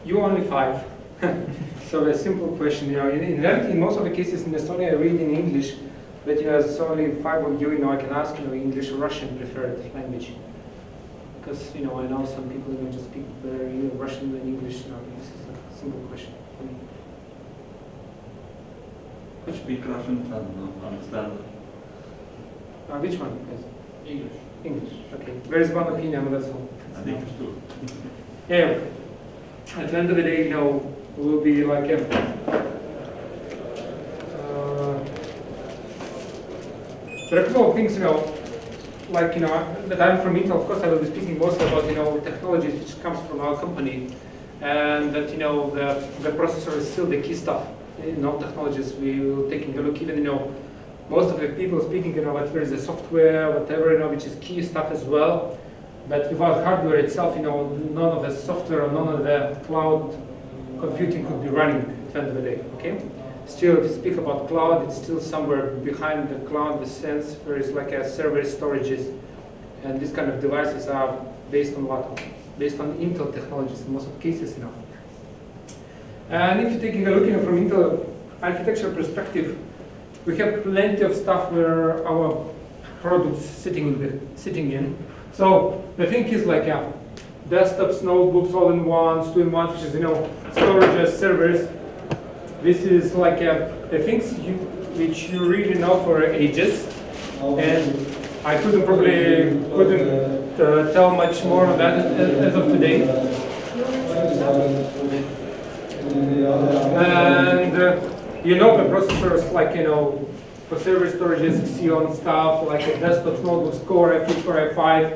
You only 5. So a simple question, in reality, in most of the cases in Estonia, I read in English, but there's only 5 of you, I can ask, English or Russian preferred language. Because, I know some people, just speak better Russian than English. This is a simple question for me. I speak Russian and understand. Which one? Yes. English. English, okay. There is one opinion, that's all. I think it's too. Yeah. At the end of the day, will be like there are a couple of things, like that I'm from Intel. Of course, I will be speaking mostly about technologies which comes from our company, and that the processor is still the key stuff. Technologies we will take a look. Even most of the people speaking, that there is a software, whatever, which is key stuff as well. But without hardware itself, none of the software or none of the cloud computing could be running at the end of the day, okay? Still, if you speak about cloud, it's still somewhere behind the cloud, the sense there is like a server storages, and these kind of devices are based on what? Based on Intel technologies in most of cases, And if you're taking a look from Intel architecture perspective, we have plenty of stuff where our products sitting in. So the thing is like desktops, notebooks, all-in-ones, two-in-ones, which is storages, servers. This is like the things which you really know for ages, and I couldn't tell much more of that as of today. And the processors like for server storages, Xeon stuff, like desktops, notebooks, Core i3, Core i5.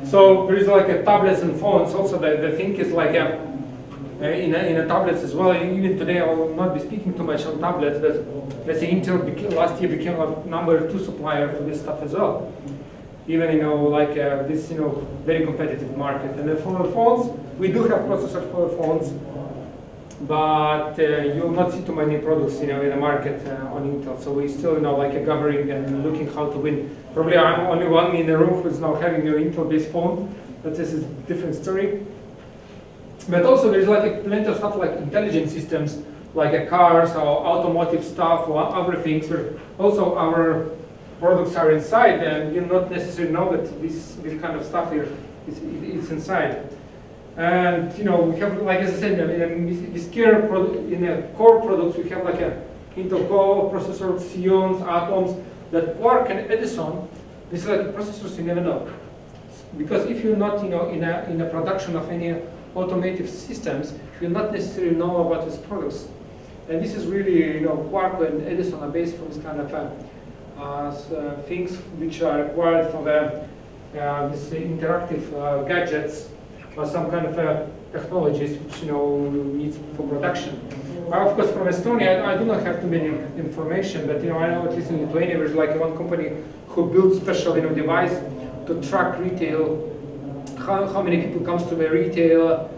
So there is like tablets and phones. Also, the thing is like in a tablets as well. Even today, I will not be speaking too much on tablets, but let's say Intel last year became a #2 supplier for this stuff as well. Even this very competitive market. And then for the phones, we do have processors for the phones, but you will not see too many products in the market on Intel. So we still gathering and looking how to win. Probably I'm only one in the room who's now having an Intel-based phone, but this is a different story. But also there's plenty of stuff like intelligent systems, like cars or automotive stuff or other things where also our products are inside, and you not necessarily know that this kind of stuff here is inside. And we have, like as I said, in core products we have like a Intel Core processor, Xeons, Atoms, that Quark and Edison. These are like processors you never know, because if you're not in a production of any automotive systems, you'll not necessarily know about these products. And this is really Quark and Edison are based from this kind of things which are required for this interactive gadgets or some kind of technologies which needs for production. Of course, from Estonia, I do not have too many information, but I know at least in Lithuania there's like one company who builds special device to track retail, how many people comes to the retail,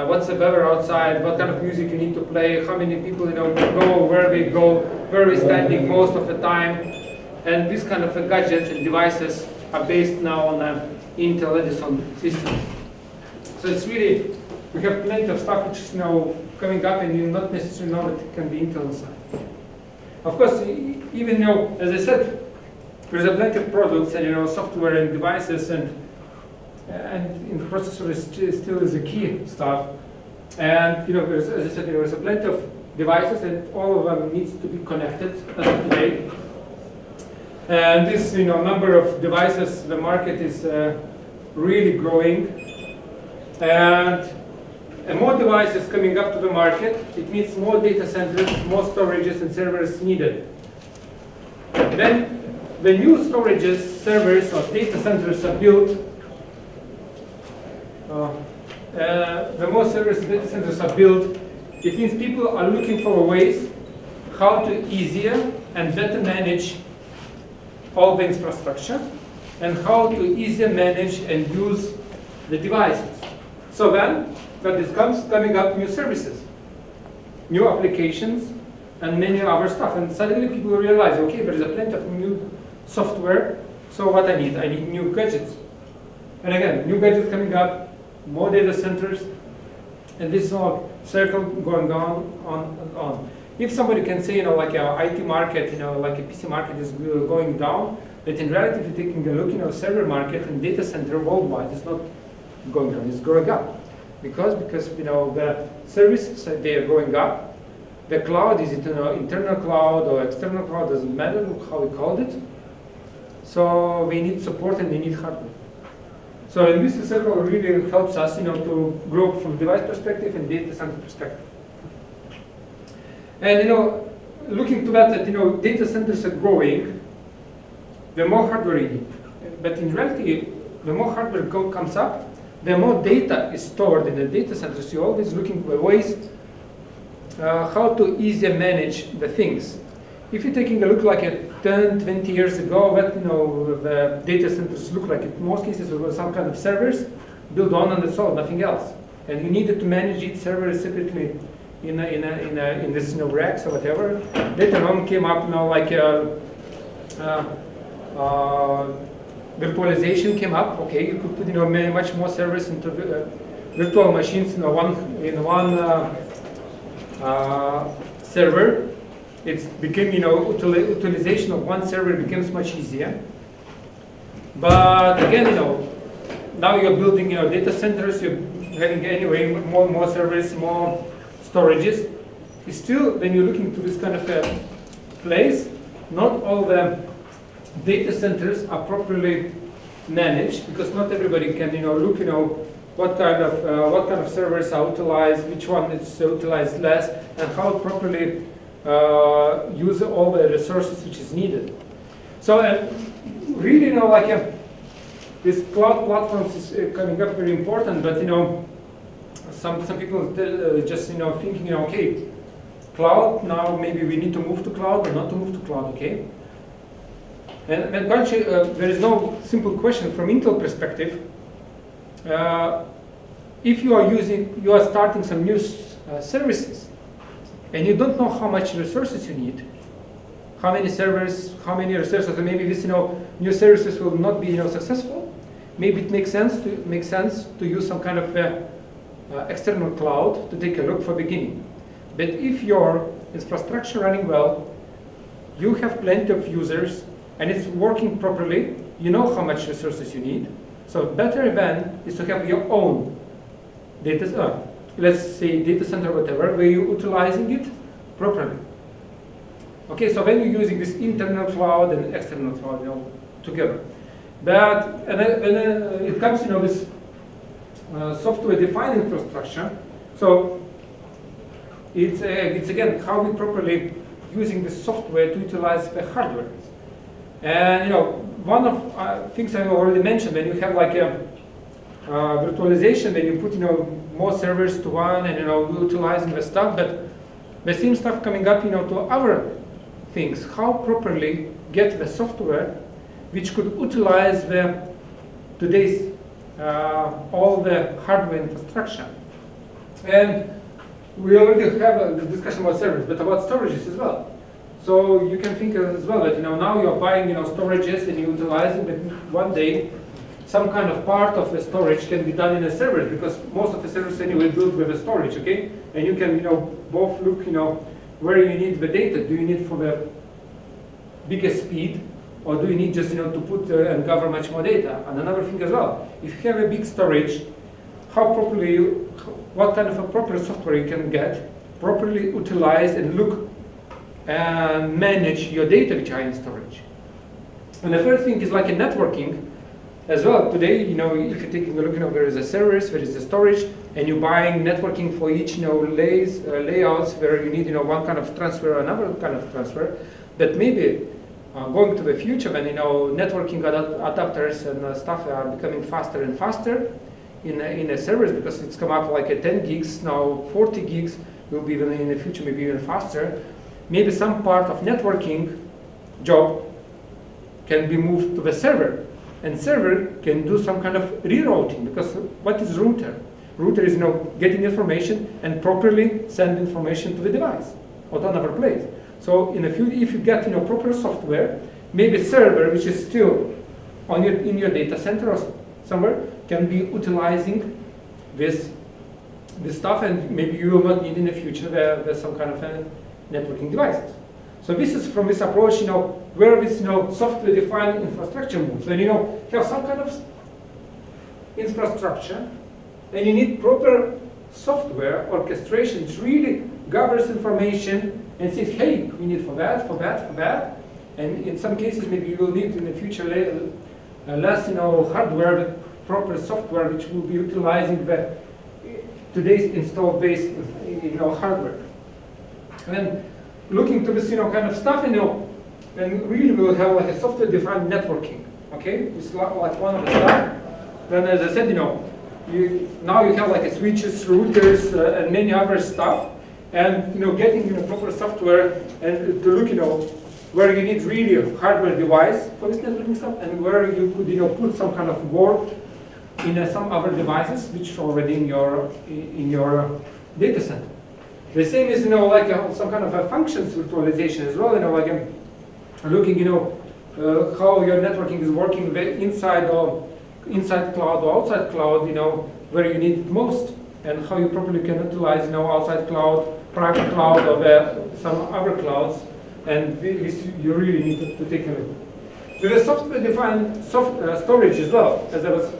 what's the weather outside, what kind of music you need to play, how many people go, where they go, where we're standing most of the time, and these kind of gadgets and devices are based now on Intel Edison systems. So it's really, we have plenty of stuff which is now coming up, and you not necessarily know that it can be Intel inside. Of course, even as I said, there's a plenty of products and software and devices, and in the processor is still is the key stuff. And there's, as I said, there's a plenty of devices, and all of them needs to be connected as of today. And this number of devices, the market is really growing. And more devices coming up to the market, it means more data centers, more storages and servers needed. Then the new storages, servers or data centers are built, the more servers and data centers are built, it means people are looking for ways how to easier and better manage all the infrastructure and how to easier manage and use the devices. So then, that is coming up new services, new applications, and many other stuff. And suddenly people realize, okay, there is a plenty of new software, so what I need new gadgets. And again, new gadgets coming up, more data centers, And this circle going on and on. If somebody can say, like a IT market, like a PC market is going down, but in reality, if you're taking a look, server market and data center worldwide is not going down, it's growing up. Because the services, they are going up. The cloud, is it internal cloud or external cloud, doesn't matter how we called it. So we need support and we need hardware. So in this circle really helps us, to grow from device perspective and data center perspective. And looking to that, data centers are growing, the more hardware you need. But in reality, the more hardware comes up, the more data is stored in the data centers. You're always looking for ways how to easier manage the things. If you're taking a look like 10, 20 years ago, what the data centers look like, in most cases, there were some kind of servers built on and that's all, nothing else. And you needed to manage each server separately in this racks or whatever. Later on came up like virtualization came up. Okay, you could put much more servers into virtual machines in one server. It became utilization of one server becomes much easier. But again, now you're building data centers. You're having anyway more servers, more storages. Still, when you're looking to this kind of a place, not all the data centers are properly managed because not everybody can look what kind of servers are utilized, which one is utilized less, and how properly use all the resources which is needed. So really this cloud platforms is coming up very important, but some people just thinking okay, cloud, now maybe we need to move to cloud or not to move to cloud, okay? And actually, there is no simple question from Intel perspective. If you are starting some new services, and you don't know how much resources you need, how many servers, how many resources, and maybe this new services will not be successful. Maybe it makes sense to use some kind of external cloud to take a look for beginning. But if your infrastructure running well, you have plenty of users, and it's working properly, you know how much resources you need. So better than is to have your own data, let's say data center, whatever, where you're utilizing it properly. Okay, so when you're using this internal cloud and external cloud, together. But when it comes, this software-defined infrastructure, so it's again how we properly using the software to utilize the hardware. And one of things I already mentioned, when you have like a virtualization, then you put more servers to one and utilizing the stuff, but the same stuff coming up to other things. How properly get the software which could utilize today's all the hardware infrastructure. And we already have this discussion about servers, but about storages as well. So you can think as well that now you're buying storages and you're utilizing them. One day some kind of part of the storage can be done in a server, because most of the servers anyway built with a storage, okay? And you can both look where you need the data. Do you need for the biggest speed, or do you need just to put and gather much more data? And another thing as well, if you have a big storage, how properly what kind of a proper software you can get properly utilize and look and manage your data which are in storage. And the third thing is like a networking as well. Today, if you're taking a look, there is a servers, there is a storage, and you're buying networking for each layouts where you need one kind of transfer or another kind of transfer. That maybe going to the future when networking adapters and stuff are becoming faster and faster in a servers, because it's come up like a 10 gigs now, 40 gigs will be even in the future, maybe even faster. Maybe some part of networking job can be moved to the server, and server can do some kind of rerouting, because what is router? Router is getting information and properly send information to the device or to another place. So in the future, if you get proper software, maybe server which is still on in your data center or somewhere can be utilizing this this stuff, and maybe you will not need in the future the some kind of networking devices. So this is from this approach, where this software-defined infrastructure moves. Then you have some kind of infrastructure, and you need proper software orchestration which really gathers information and says, hey, we need for that, for that, for that. And in some cases, maybe you will need in the future less hardware, but proper software which will be utilizing the today's installed base hardware. And looking to this kind of stuff, then really we will have like a software-defined networking. Okay, it's like one of the stuff. Then, as I said, now you have like a switches, routers, and many other stuff, and getting proper software and to look where you need really a hardware device for this networking stuff, and where you could put some kind of work in some other devices which are already in your data center. The same is like some kind of a functions virtualization as well. Like looking how your networking is working inside cloud or outside cloud. Where you need it most, and how you properly can utilize outside cloud, private cloud, or some other clouds. And this you really need to take a look. With the software-defined storage as well, as I was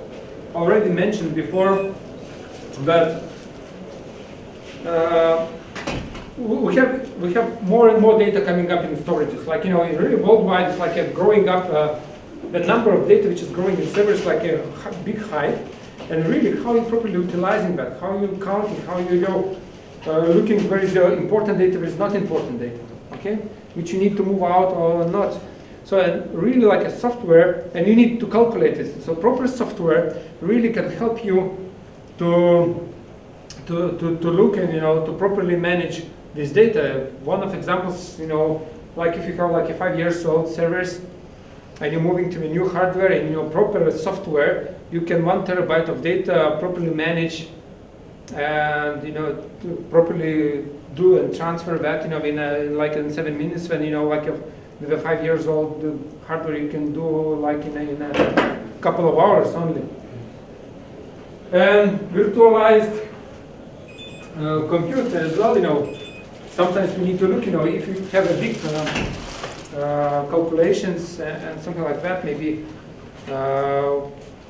already mentioned before, that we have more and more data coming up in storages. Like really worldwide, it's like a growing up. The number of data which is growing in servers like a big height, and really how you properly utilizing that, how you counting, how you looking where is the important data, where is not important data, okay, which you need to move out or not. So really like a software, and you need to calculate it. So proper software really can help you to look and to properly manage this data. One of examples, like if you have like a 5 years old servers, and you're moving to a new hardware and proper software, you can 1 terabyte of data properly manage, and to properly do and transfer that in 7 minutes. When like with a 5 years old hardware, you can do like in a couple of hours only. And virtualized computer as well. Sometimes we need to look. If you have a big calculations and something like that, maybe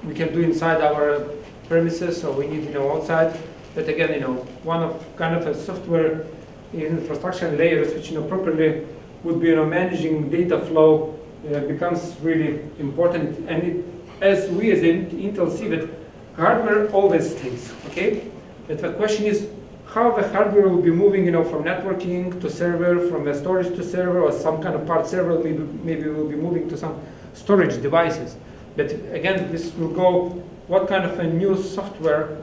we can do inside our premises, or we need outside. But again, one of kind of a software infrastructure layers which properly would be managing data flow becomes really important. And as we as Intel see that hardware always stays, okay. But the question is how the hardware will be moving, from networking to server, from the storage to server, or some kind of part server maybe will be moving to some storage devices. But again, this will go, what kind of a new software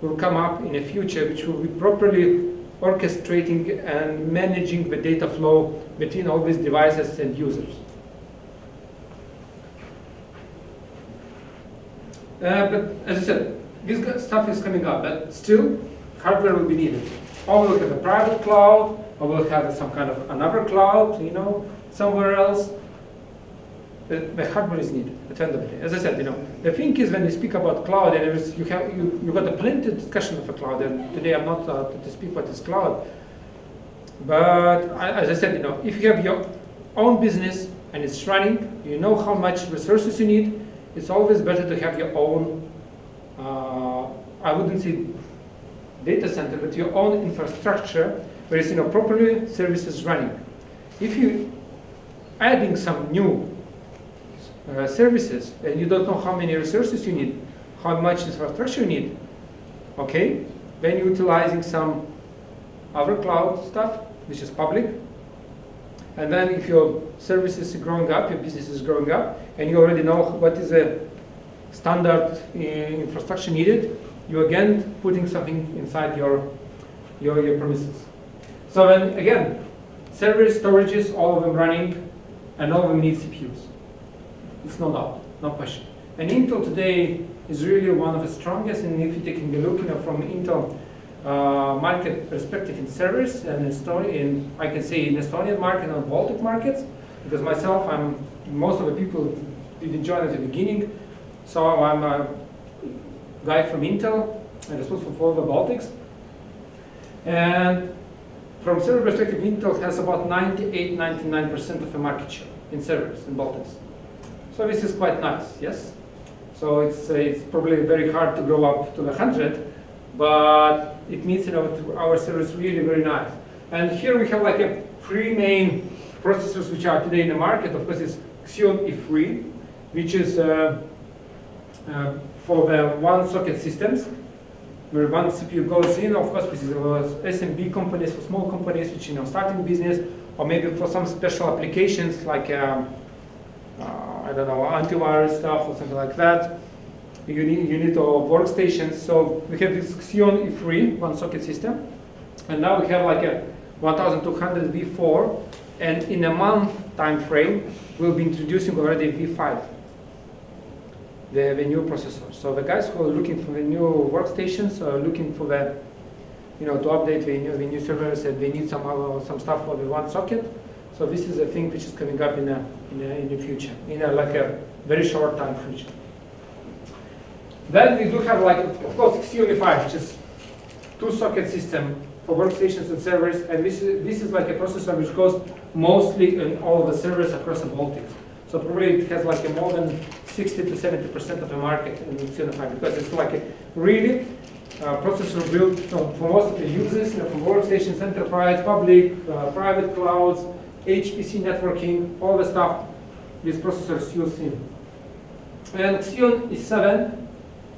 will come up in the future, which will be properly orchestrating and managing the data flow between all these devices and users. But as I said, this stuff is coming up, but still, hardware will be needed. Or we'll have a private cloud, or we'll have some kind of another cloud, somewhere else. The hardware is needed at the end of the day. As I said, the thing is when you speak about cloud, and you got a plenty of discussion of a cloud. And today I'm not to speak what is cloud. But as I said, if you have your own business and it's running, you know how much resources you need. It's always better to have your own. I wouldn't say data center, but your own infrastructure where it's properly services running. If you adding some new services and you don't know how many resources you need, how much infrastructure you need, okay, then you're utilizing some other cloud stuff which is public. And then if your services are growing up, your business is growing up, and you already know what is the standard infrastructure needed, you again putting something inside your premises. So then again, servers, storages, all of them running, and all of them need CPUs. It's no doubt, no question. And Intel today is really one of the strongest, and if you're taking a look from Intel market perspective in servers, and I can say in Estonian market and Baltic markets, because myself, most of the people didn't join at the beginning, so I'm a guy from Intel, and responsible for the Baltics. And from server perspective, Intel has about 98–99% of the market share in servers in Baltics. So this is quite nice, yes? So it's probably very hard to grow up to the 100, but it means our server is really very nice. And here we have like three main processors which are today in the market. Of course, it's Xeon E3, which is for the one-socket systems, where one CPU goes in. Of course, this is SMB companies, for small companies which starting business, or maybe for some special applications like I don't know, antivirus stuff or something like that. You need workstations. So we have this Xeon E3 one-socket system, and now we have like a 1200 V4, and in a month time frame, we'll be introducing already V5. The new processor. So the guys who are looking for the new workstations are looking for the, to update the new servers, and they need some stuff for the one socket. So this is a thing which is coming up in the future, like a very short time future. Then we do have like, of course, Xeon E5, which is two-socket system for workstations and servers, and this is like a processor which goes mostly in all of the servers across the Baltics. So probably it has like a more than 60–70% of the market in Xeon E5, because it's like a really processor built for most of the users, from workstations, enterprise, public, private clouds, HPC networking, all the stuff these processors use in. And Xeon E7,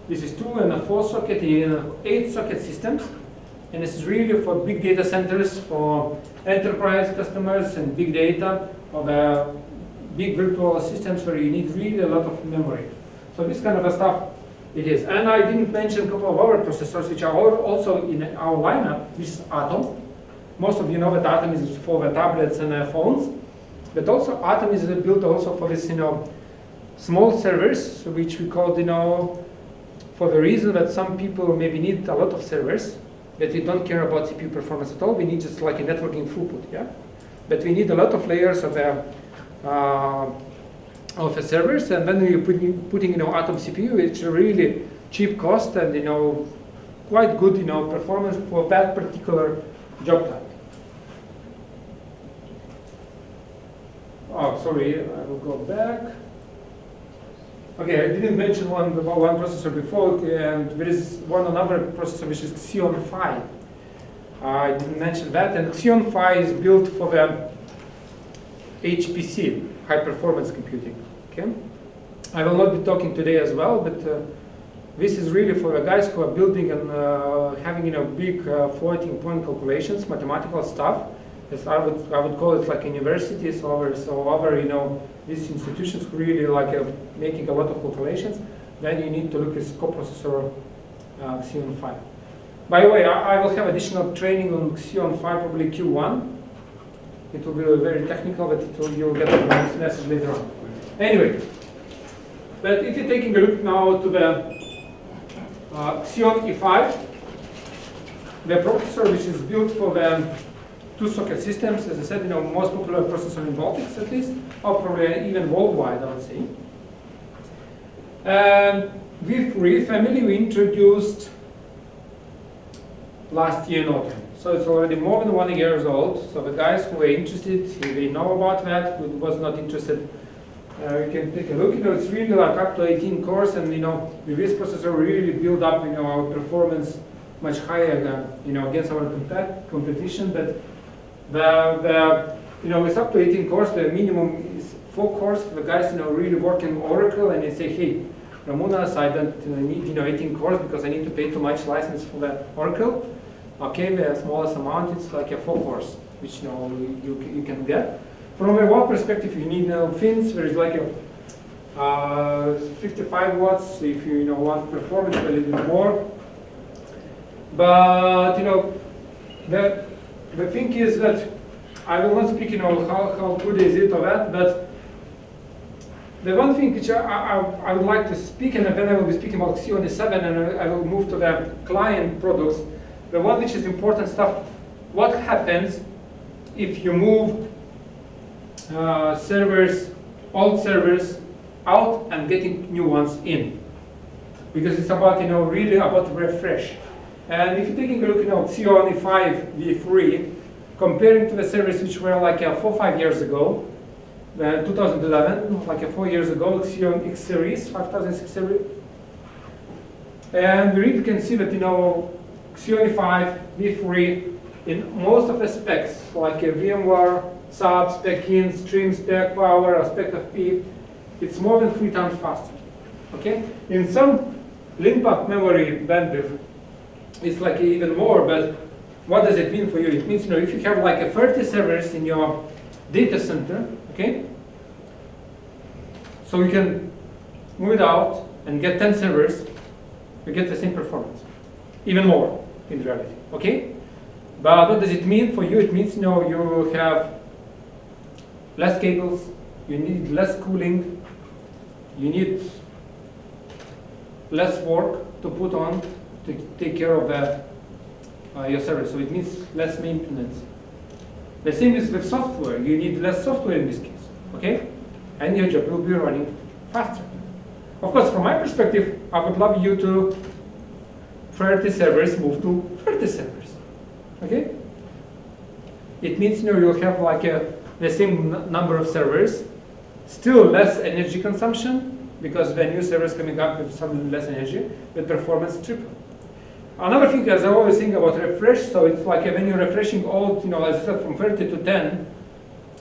this is 2 and a 4 socket in 8 socket systems, and this is really for big data centers, for enterprise customers and big data, or the big virtual systems where you need really a lot of memory. So this kind of a stuff it is. And I didn't mention a couple of other processors which are also in our lineup, which is Atom. Most of you know that Atom is for the tablets and phones, but also Atom is built also for this, small servers, which we call, for the reason that some people maybe need a lot of servers, but we don't care about CPU performance at all. We need just like a networking throughput, yeah. But we need a lot of layers of the servers, and then you're putting Atom CPU, which is really cheap cost and quite good performance for that particular job type. Oh, sorry, I will go back. Okay, I didn't mention one processor before, and there is another processor which is Xeon Phi. I didn't mention that, and Xeon Phi is built for the HPC, high performance computing. Okay, I will not be talking today as well, but this is really for the guys who are building and having big floating point calculations, mathematical stuff. As I would call it like universities or other these institutions who really like making a lot of calculations. Then you need to look at coprocessor Xeon Phi. By the way, I will have additional training on Xeon Phi probably Q1. It will be very technical, but you'll get a message later on. Anyway, but if you're taking a look now to the Xeon E5, the processor which is built for the two-socket systems, as I said, most popular processor in Baltics at least, or probably even worldwide, I would say. And V3 family we introduced last year in autumn. So it's already more than 1 year old. So the guys who were interested, they know about that. Who was not interested, you can take a look. It's really like up to 18 cores, and with this processor we really build up our performance much higher than against our competition. But it's up to 18 cores. The minimum is 4 cores for the guys really working Oracle, and they say, hey, Ramunas, I don't need 18 cores because I need to pay too much license for the Oracle. Okay, the smallest amount it's like a 4 cores, which you can get. From a watt perspective, you need fins. There is like a 55 watts if you want performance a little bit more. But the thing is that I will not speak how good is it or that, but the one thing which I would like to speak, and then I will be speaking about Xeon E7, and I will move to the client products. The one which is important stuff, what happens if you move old servers out and getting new ones in? because it's about, really about refresh. And if you're taking a look, Xeon E5 V3, comparing to the servers which were like 4 or 5 years ago, 2011, like 4 years ago, Xeon X series, 5006 series. And we really can see that, Xeon E5 V3, in most of the specs, like VMware, sub, spec in, stream, spec, power, aspect of P, it's more than 3 times faster. Okay? In some link-up memory bandwidth, it's like even more, but what does it mean for you? It means, if you have like 30 servers in your data center, okay? So you can move it out and get 10 servers, you get the same performance. Even more, in reality, okay? But what does it mean for you? It means, you have less cables, you need less cooling, you need less work to put on to take care of your server. So it means less maintenance. The same is with software. You need less software in this case, okay? And your job will be running faster. Of course, from my perspective, I would love you to 30 servers move to 30 servers, okay? It means, you'll have like the same number of servers, still less energy consumption, because the new servers coming up with some less energy, but performance triple. Another thing, as I always think about refresh, so it's like when you're refreshing old, as I said, from 30 to 10,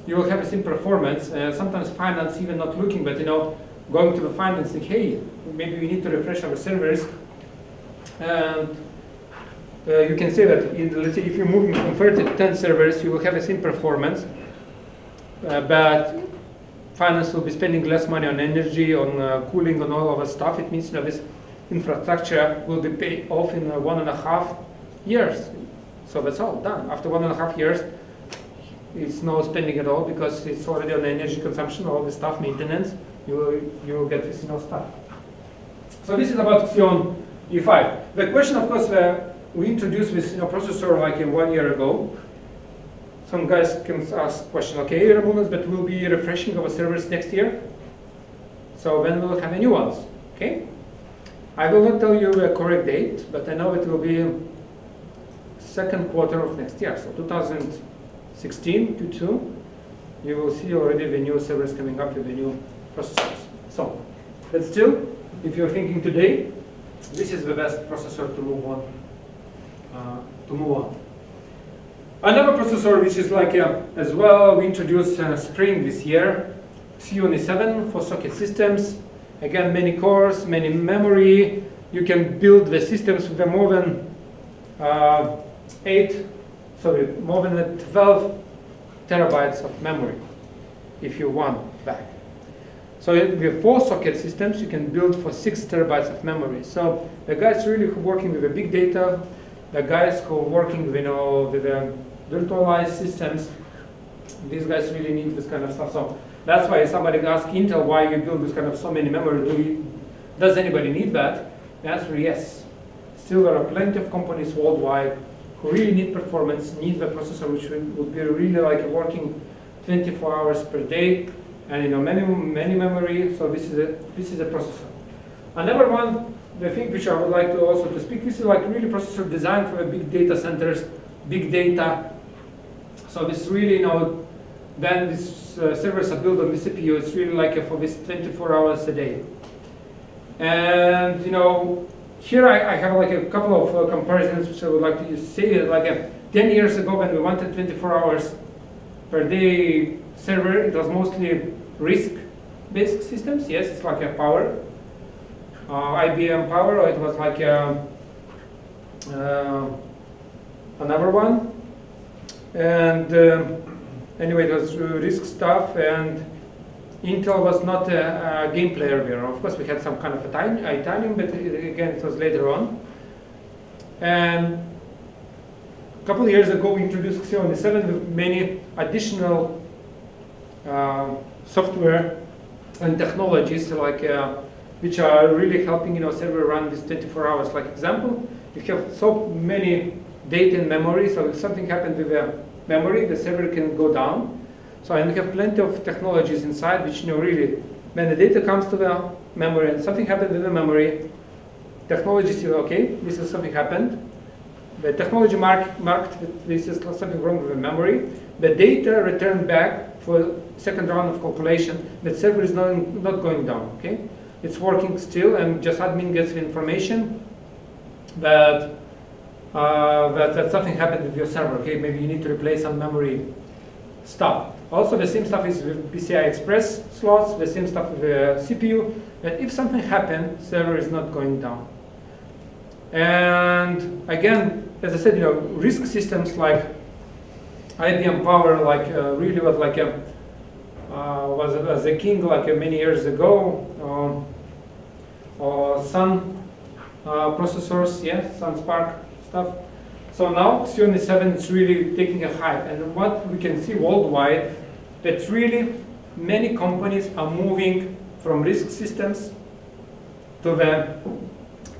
you will have the same performance. Sometimes finance even not looking, but going to the finance and hey, maybe we need to refresh our servers. And you can say that, let's say if you're moving from 30 to 10 servers, you will have the same performance, but finance will be spending less money on energy, on cooling, on all of that stuff. It means this infrastructure will be paid off in 1.5 years. So that's all done. After 1.5 years, it's no spending at all because it's already on energy consumption, all the stuff, maintenance. You will get this stuff. So this is about Xeon E5. The question, of course, we introduced this processor like 1 year ago. Some guys can ask question, okay, Ramunas, but we'll be refreshing our servers next year. So when we'll have new ones, okay? I will not tell you a correct date, but I know it will be second quarter of next year. So 2016, Q2, you will see already the new servers coming up with the new processors. So, but still, if you're thinking today, this is the best processor to move on. Another processor which is like as well, we introduced spring this year, Xeon E7 for socket systems. Again, many cores, many memory. You can build the systems with more than 12 terabytes of memory if you want that. So with 4 socket systems, you can build for 6 terabytes of memory. So the guys really who are working with the big data, the guys who are working with, with the virtualized systems, these guys really need this kind of stuff. So that's why somebody asked Intel why you build this kind of so many memory. Does anybody need that? The answer is yes. Still, there are plenty of companies worldwide who really need performance, need the processor, which would be really like working 24 hours per day, and many memory. So this is a processor. Another one, the thing which I would like to also to speak, this is like really processor designed for the big data centers, big data. So this really then these servers are built on the CPU. It's really like for this 24 hours a day. And here I have like a couple of comparisons which I would like to say. Like 10 years ago, when we wanted 24 hours per day server, it was mostly RISC-based systems. Yes, it's like a Power, IBM Power, or it was like another one. And anyway, it was RISC stuff, and Intel was not a game player there. Of course, we had some kind of Italian, but again, it was later on. And a couple of years ago, we introduced Xeon E7 with many additional software and technologies, like which are really helping server run this 24 hours. Like example, you have so many data in memory, so if something happened with the memory, the server can go down. So and we have plenty of technologies inside which really, when the data comes to the memory and something happens with the memory, technology says, okay, this is something happened. The technology marked this is something wrong with the memory. The data returned back for second round of calculation. The server is not going down. Okay, it's working still, and just admin gets the information that that something happened with your server. Okay, maybe you need to replace some memory stuff. Also, the same stuff is with PCI Express slots. The same stuff with the CPU. That if something happened, server is not going down. And again, as I said, you know, risk systems like IBM Power, like really was like a was a king like many years ago. Or Sun processors, yeah, Sun Spark stuff. So now Xeon 7 is really taking a hype, and what we can see worldwide, that really many companies are moving from risk systems to the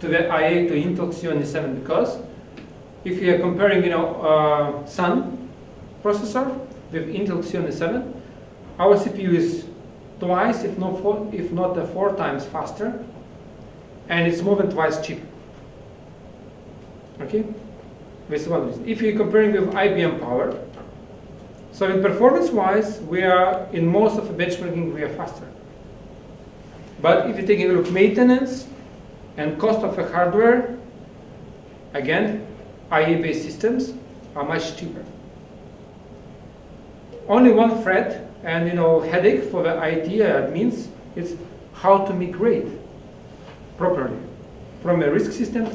IA to Intel Xeon 7, because if you are comparing, you know, Sun processor with Intel Xeon 7, our CPU is twice, if not 4 times faster, and it's more than twice cheaper. Okay, this is one reason. If you're comparing with IBM Power, so in performance-wise, we are in most of the benchmarking we are faster. But if you take a look at maintenance and cost of the hardware, again, IA-based systems are much cheaper. Only one threat and, you know, headache for the IT admins is how to migrate properly from a risk system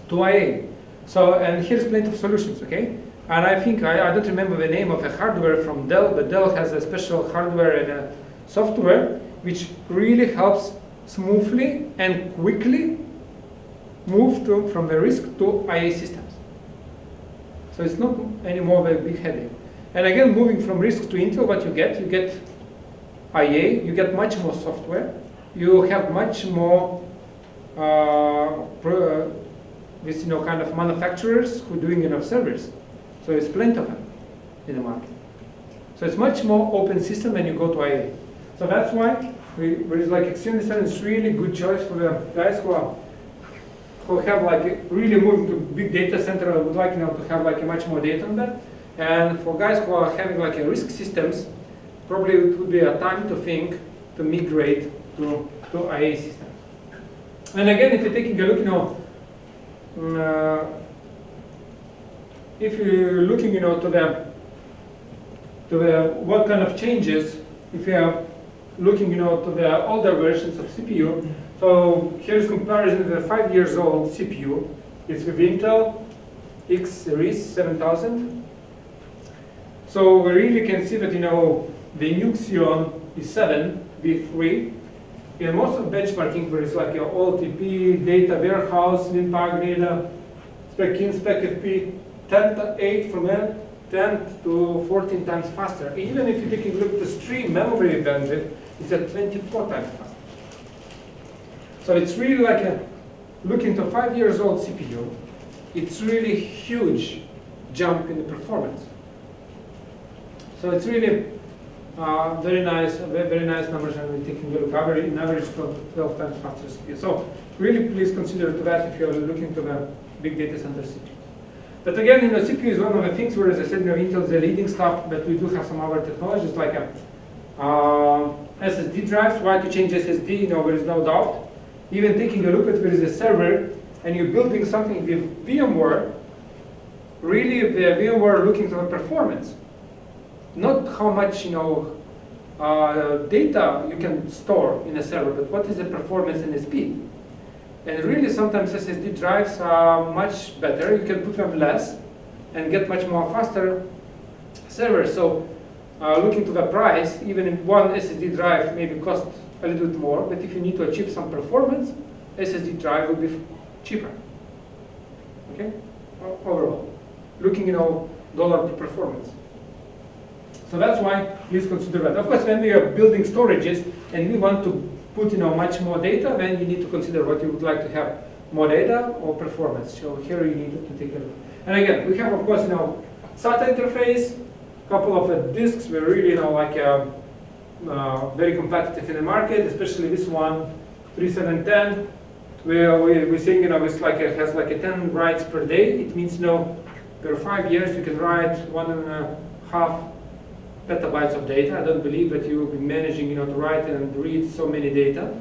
to IA. So, and here's plenty of solutions, okay? And I think, I don't remember the name of the hardware from Dell, but Dell has a special hardware and a software which really helps smoothly and quickly move from the risk to IA systems. So it's not anymore a big headache. And again, moving from risk to Intel, what you get IA, you get much more software, you have much more with, you know, kind of manufacturers who are doing enough servers. So it's plenty of them in the market. So it's much more open system when you go to IA. So that's why it's like Xeon 7 is really good choice for the guys who have like really moving to big data center and would like, you know, to have like much more data on that. And for guys who are having like a risk systems, probably it would be a time to think to migrate to IA systems. And again, if you're taking a look, you know, if you're looking, you know, to the what kind of changes, if you are looking, you know, to the older versions of CPU. So here's comparison with a 5 years old CPU. It's with Intel X Series 7000. So we really can see that, you know, the new Xeon is 7 V3. In most of benchmarking, where it's like your OLTP, data warehouse, WinPark data, spec in, spec FP, 10 to 8 from 10 to 14 times faster. Even if you take a look at the stream memory bandwidth, it's at 24 times faster. So it's really like looking to a 5 years old CPU, it's really huge jump in the performance. So it's really very nice numbers, and we're taking a look in average 12 times faster CPU. So really please consider to that if you're looking to the big data center CPU. But again, you know, CPU is one of the things where, as I said, you know, Intel is the leading stuff, but we do have some other technologies like SSD drives. Why to change SSD? You know, there is no doubt. Even taking a look at there is a server and you're building something with VMware, really the VMware looking to the performance. Not how much, you know, data you can store in a server, but what is the performance and the speed. And really sometimes SSD drives are much better. You can put them less and get much more faster servers. So looking to the price, even if one SSD drive maybe cost a little bit more, but if you need to achieve some performance, SSD drive will be cheaper. Okay, overall, looking, you know, dollar per performance. So that's why please consider that. Of course, when we are building storages and we want to put, you know, much more data, then you need to consider what you would like to have, more data or performance. So here you need to take a look. And again, we have, of course, you know, SATA interface, couple of disks. We're really, you know, like very competitive in the market, especially this one, 3710, we're saying, it's like it has like a 10 writes per day. It means, per 5 years you can write 1.5 petabytes of data. I don't believe that you will be managing, to write and read so many data.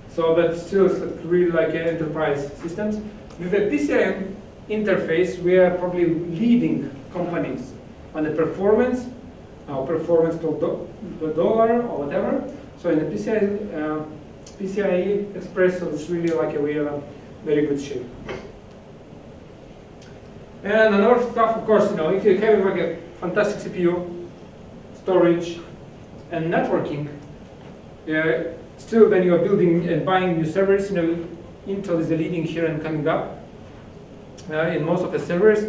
So, but still, it's really like enterprise systems. With the PCI interface, we are probably leading companies on the performance, performance per dollar or whatever. So in the PCI Express, so it's really like we are in very good shape. And another stuff, of course, if you have like a fantastic CPU, storage, and networking, still when you are building and buying new servers, Intel is the leading here and coming up in most of the servers.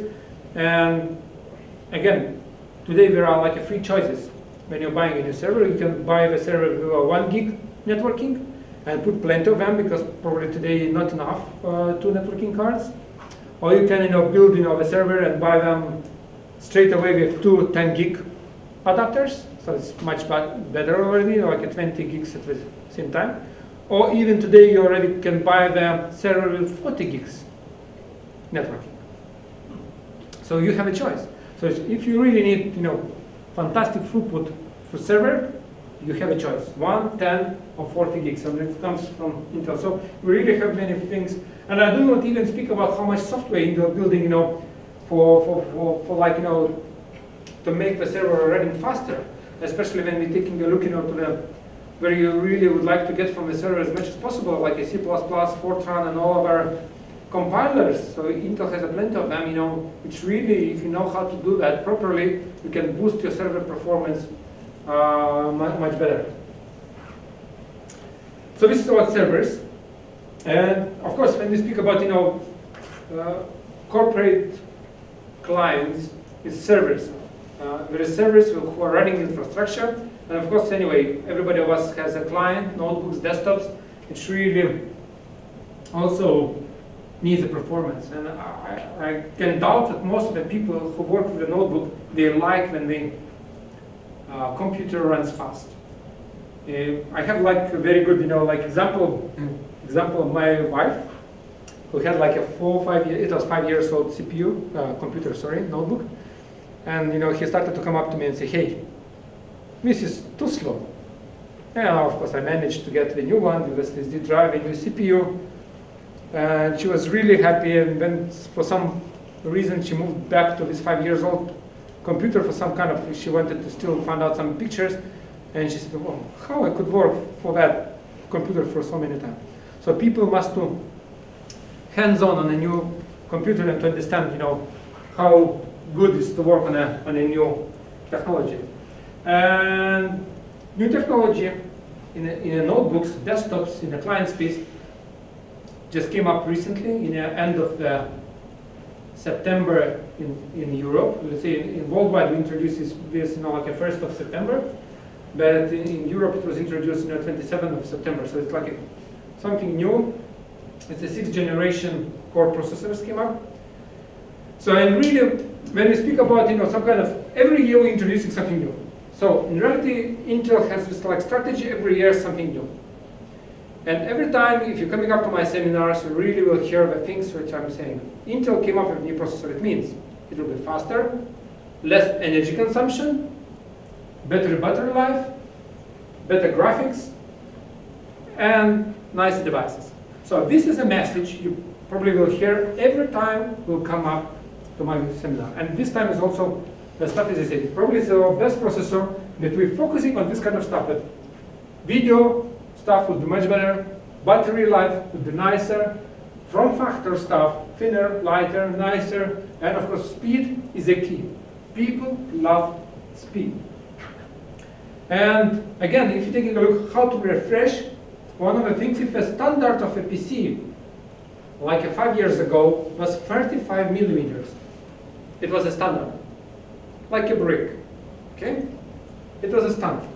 And again, today there are like free choices. When you're buying a new server, you can buy the server with a 1 gig networking and put plenty of them, because probably today not enough 2 networking cards. Or you can build a server and buy them straight away with 2 10 gig adapters. So it's much better already, like a 20 gigs at the same time. Or even today you already can buy the server with 40 gigs networking. So you have a choice. So if you really need fantastic throughput for server, you have a choice, 1, 10, or 40 gigs, and it comes from Intel. So we really have many things, and I do not even speak about how much software Intel building, for like, to make the server running faster, especially when we're taking a look, to the where you really would like to get from the server as much as possible, like a C++, Fortran, and all of our compilers. So Intel has a plenty of them, which really, if you know how to do that properly, you can boost your server performance much better. So this is about servers. And of course, when we speak about, corporate clients, it's servers. There is servers who are running infrastructure. And of course, anyway, everybody of us has a client, notebooks, desktops. It's really also needs a performance. And I can doubt that most of the people who work with a notebook, they like when the computer runs fast. I have like a very good, example of my wife, who had like a 4 or 5 years, it was 5 years old CPU, notebook. And he started to come up to me and say, hey, this is too slow. And of course I managed to get the new one with SSD drive, a new CPU. And she was really happy, and then for some reason she moved back to this 5 years old computer for some kind of, she wanted to still find out some pictures. And she said, well, how I could work for that computer for so many times. So people must do hands-on on a new computer and to understand, how good it is to work on a new technology. And new technology in notebooks, desktops, in the client space just came up recently in the end of the September in Europe. Let's say in worldwide we introduced this like the 1st of September, but in Europe it was introduced 27th of September. So it's like something new. It's a 6th generation core processors came up. So and really, when we speak about some kind of every year we're introducing something new. So in reality, Intel has this like strategy every year something new. And every time, if you're coming up to my seminars, you really will hear the things which I'm saying. Intel came up with a new processor. It means it will be faster, less energy consumption, better battery life, better graphics, and nice devices. So this is a message you probably will hear every time will come up to my seminar. And this time is also the stuff, as I said, probably is our best processor, that we're focusing on this kind of stuff. That video stuff would be much better, battery life would be nicer, form factor stuff, thinner, lighter, nicer, and of course speed is a key. People love speed. And again, if you're taking a look how to refresh, one of the things, if the standard of a PC, like 5 years ago, was 35 millimeters. It was a standard, like a brick, okay? It was a standard.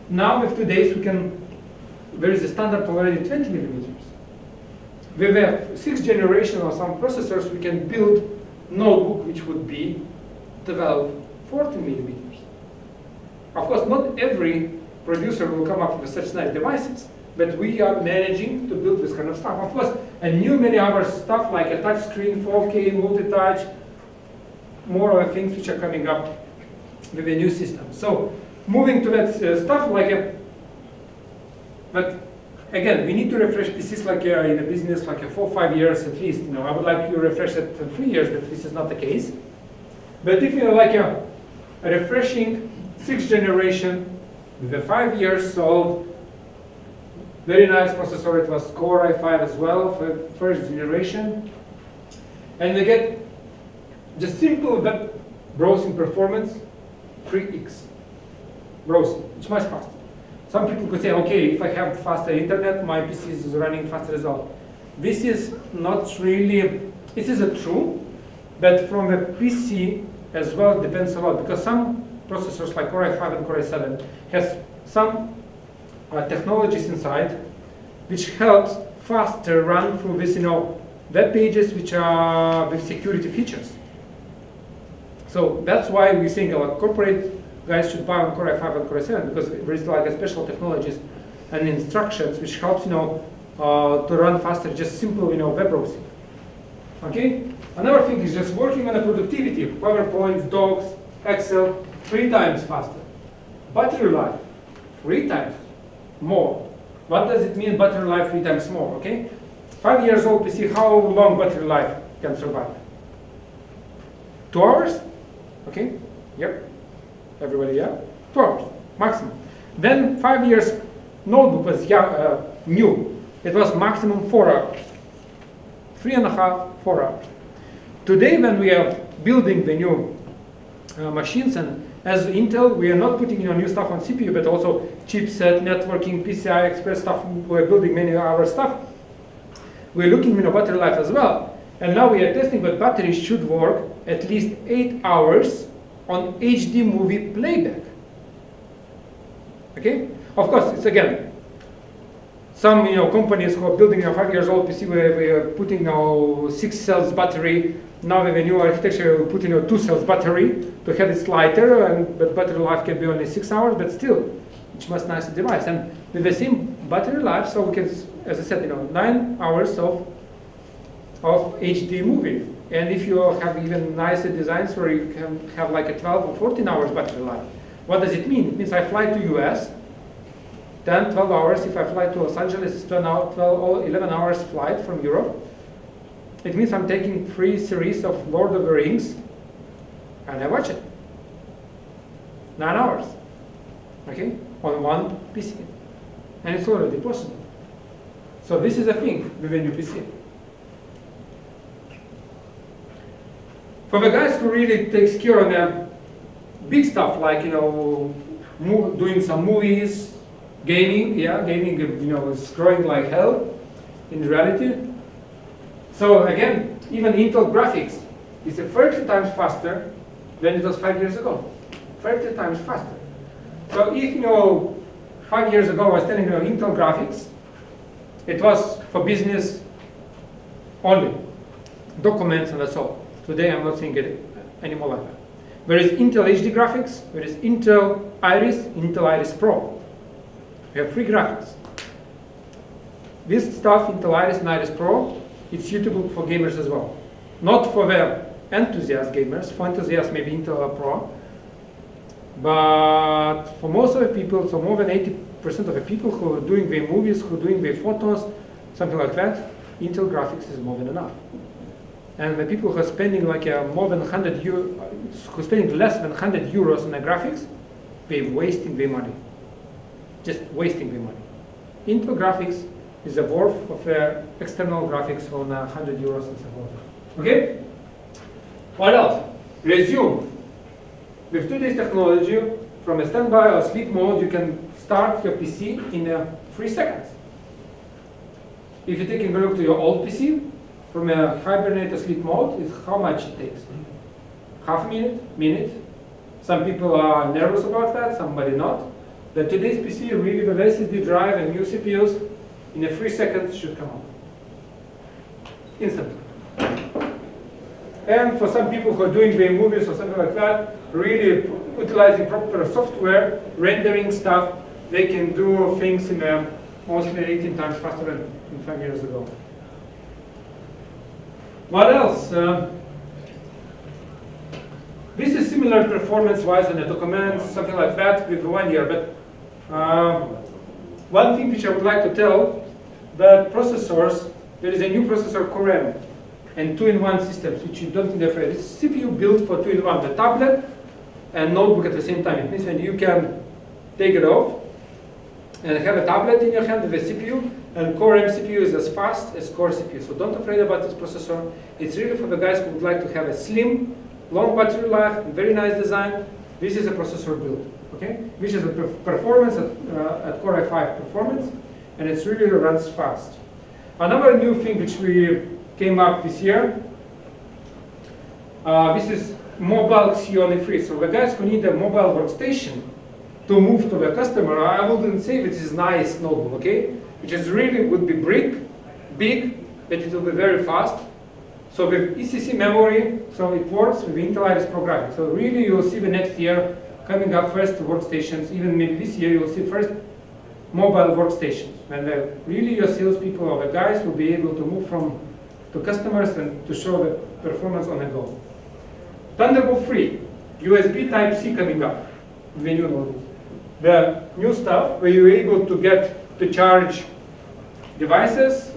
Now with today's, there is a standard already 20 millimeters. With the 6th generation of some processors, we can build notebook which would be 14 millimeters. Of course, not every producer will come up with such nice devices, but we are managing to build this kind of stuff. Of course, and many other stuff like a touch screen, 4K, multi-touch, more of things which are coming up with a new system. So moving to that stuff like a, but again, we need to refresh PCs like in a business like 4 or 5 years at least. You know, I would like to refresh it 3 years, but this is not the case. But if you're like a refreshing 6th generation with a 5 years old, very nice processor. It was Core i5 as well for first generation, and you get just simple web browsing performance, 3x browsing. It's much faster. Some people could say, okay, if I have faster internet, my PC is running faster as well. This is not really, this is true, but from a PC as well, it depends a lot, because some processors like Core i5 and Core i7 has some technologies inside which helps faster run through this, web pages which are with security features. So that's why we think corporate guys should buy on Core i5 and Core i7, because there is like a special technologies and instructions which helps to run faster, just simple web browsing. Okay. Another thing is just working on the productivity. PowerPoint, Docs, Excel, 3 times faster. Battery life, 3 times more. What does it mean, battery life 3 times more? Okay. 5 years old PC, how long battery life can survive? 2 hours? Okay. Yep. Everybody, yeah? 2 hours, maximum. Then 5 years notebook was new. It was maximum 4 hours. 3.5, 4 hours. Today, when we are building the new machines, and as Intel, we are not putting new stuff on CPU, but also chipset, networking, PCI Express stuff. We're building many other stuff. We're looking at battery life as well. And now we are testing that batteries should work at least 8 hours on HD movie playback. Okay? Of course, it's again, some companies who are building a 5 years old PC where we are putting 6 cells battery. Now with a new architecture, we put 2 cells battery to have it lighter, but battery life can be only 6 hours, but still, it's much nicer device. And with the same battery life, so we can, as I said, 9 hours of HD movie. And if you have even nicer designs where you can have like a 12 or 14 hours battery life, what does it mean? It means I fly to US, 10, 12 hours. If I fly to Los Angeles, it's 12 or 11 hours flight from Europe. It means I'm taking 3 series of Lord of the Rings, and I watch it. 9 hours, okay, on one PC. And it's already possible. So this is a thing with a new PC. For the guys who really takes care of the big stuff, like doing some movies, gaming, gaming, is growing like hell in reality. So again, even Intel graphics is 30 times faster than it was 5 years ago. 30 times faster. So if 5 years ago I was telling Intel graphics, it was for business only, documents and that's all. Today I'm not seeing it anymore like that. There is Intel HD graphics, there is Intel Iris Pro. We have 3 graphics. This stuff, Intel Iris and Iris Pro, it's suitable for gamers as well. Not for the enthusiast gamers, for enthusiasts maybe Intel Pro, but for most of the people, so more than 80% of the people who are doing their movies, who are doing their photos, something like that, Intel graphics is more than enough. And the people who are spending like more than 100 euros, who are spending less than 100 euros on the graphics, they're wasting their money. Just wasting their money. Intel graphics is a worth of external graphics on 100 euros and so forth. Okay? What else? Resume. With today's technology, from a standby or sleep mode, you can start your PC in 3 seconds. If you're taking a look to your old PC, from a hibernate or sleep mode, is how much it takes? Half a minute. Some people are nervous about that, somebody not. But today's PC, really with SSD drive and new CPUs, in 3 seconds should come out. Instantly. And for some people who are doing their movies or something like that, really utilizing proper software, rendering stuff, they can do things in mostly 18 times faster than 5 years ago. What else? This is similar performance-wise on the documents, something like that with 1 year. But one thing which I would like to tell, that processors, there is a new processor Core M and 2-in-1 systems, which you don't need to afraid. It's CPU built for 2-in-1, the tablet and notebook at the same time. It means when you can take it off and have a tablet in your hand with a CPU, and Core M CPU is as fast as Core CPU. So don't afraid about this processor. It's really for the guys who would like to have a slim, long battery life, very nice design. This is a processor build, okay? Which is a performance at Core i5 performance, and it really runs fast. Another new thing which we came up this year, this is mobile Xeon free. So the guys who need a mobile workstation to move to the customer, I wouldn't say this is nice notebook, okay? Which is really would be big, but it will be very fast. So with ECC memory, so it works with Intel Iris programming. So really you will see the next year coming up first workstations, even maybe this year you will see first mobile workstations. And really your salespeople or the guys will be able to move to customers and to show the performance on the go. Thunderbolt 3, USB Type-C coming up with the new notebook. The new stuff where you're able to charge devices,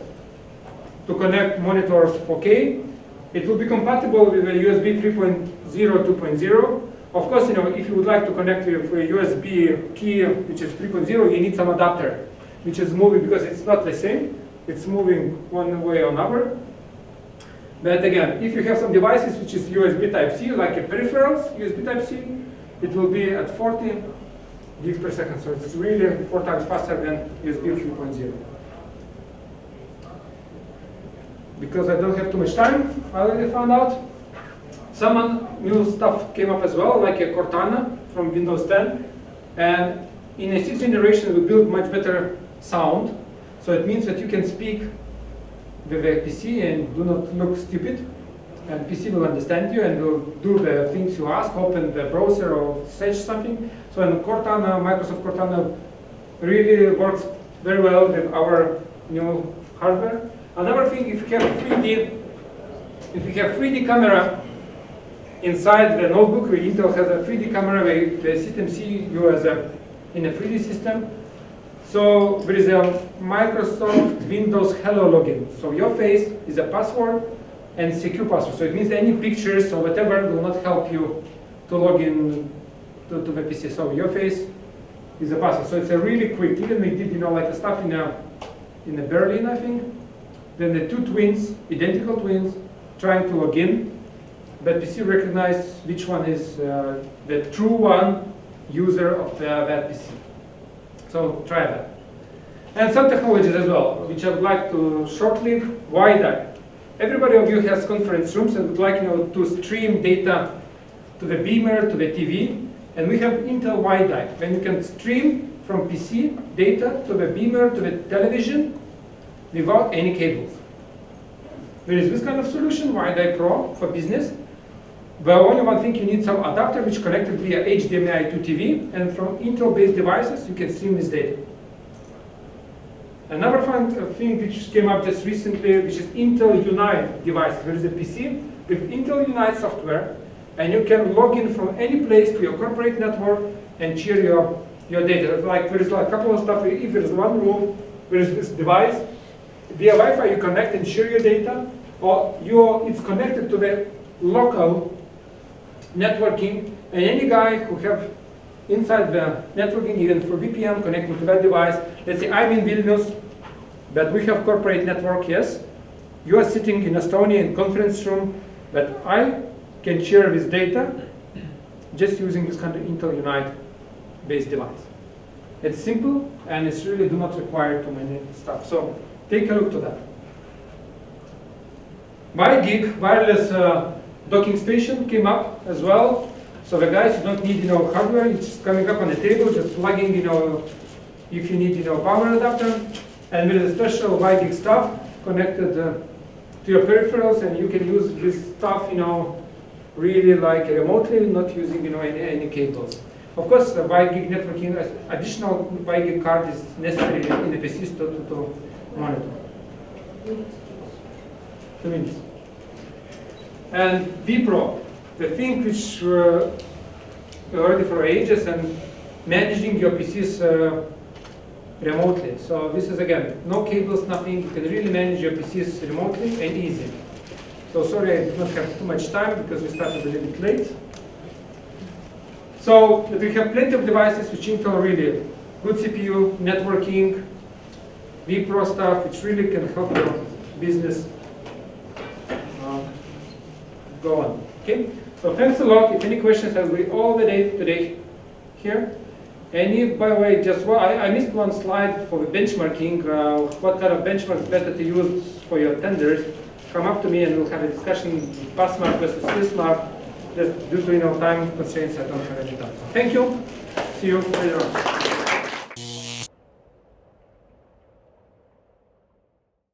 to connect monitors 4K. It will be compatible with a USB 3.0, 2.0. Of course, if you would like to connect with a USB key, which is 3.0, you need some adapter, which is moving because it's not the same. It's moving one way or another. But again, if you have some devices which is USB Type-C, like a peripherals USB Type-C, it will be at 40 gigs per second. So it's really 4 times faster than USB 3.0. Because I don't have too much time, I already found out. Some new stuff came up as well, like a Cortana from Windows 10. And in a 6th generation, we built much better sound. So it means that you can speak with a PC and do not look stupid. And PC will understand you and will do the things you ask, open the browser or search something. So in Cortana, Microsoft Cortana really works very well with our new hardware. Another thing, if you have 3D camera inside the notebook, where Intel has a 3D camera where the system sees you as in a 3D system. So there is a Microsoft Windows Hello login. So your face is a password and secure password. So it means any pictures or whatever will not help you to log in to the PC. So your face is a password. So it's a really quick. Even we did, like the stuff in Berlin, I think. Then the two twins, identical twins, trying to log in, but PC recognizes which one is the true one user of that PC. So try that. And some technologies as well, which I would like to shortly. WiDi. Everybody of you has conference rooms and would like to stream data to the beamer, to the TV, and we have Intel WiDi, when you can stream from PC data to the beamer, to the television, without any cables. There is this kind of solution, WiDi Pro for business. But only one thing, you need some adapter which connected via HDMI to TV, and from Intel-based devices you can stream this data. Another fun thing which came up just recently, which is Intel Unite device. There is a PC with Intel Unite software, and you can log in from any place to your corporate network and share your data. Like there is a couple of stuff. If there is one room, there is this device. Via Wi-Fi you connect and share your data, or it's connected to the local networking, and any guy who have inside the networking, even for VPN, connecting to that device. Let's say I'm in Vilnius, but we have corporate network, yes. You are sitting in Estonia in conference room, but I can share this data just using this kind of Intel Unite based device. It's simple, and it's really do not require too many stuff. So take a look to that. WiGig wireless docking station came up as well. So the guys don't need hardware. It's just coming up on the table, just plugging if you need power adapter, and with a special WiGig stuff connected to your peripherals, and you can use this stuff really like remotely, not using any cables. Of course, 1 gig networking, additional 1 gig card is necessary in the PCs to monitor. 2 minutes. And vPro, the thing which already for ages, and managing your PCs remotely. So this is, again, no cables, nothing. You can really manage your PCs remotely and easy. So sorry I did not have too much time because we started a little bit late. So we have plenty of devices which Intel really good CPU, networking, vPro stuff, which really can help your business go on. Okay. So thanks a lot. If any questions, I'll be all the day today here. And if, by the way, just I missed one slide for the benchmarking. What kind of benchmarks better to use for your tenders? Come up to me and we'll have a discussion. Passmark versus CSMART. Just due to time constraints, I don't have any time. Thank you. See you later on.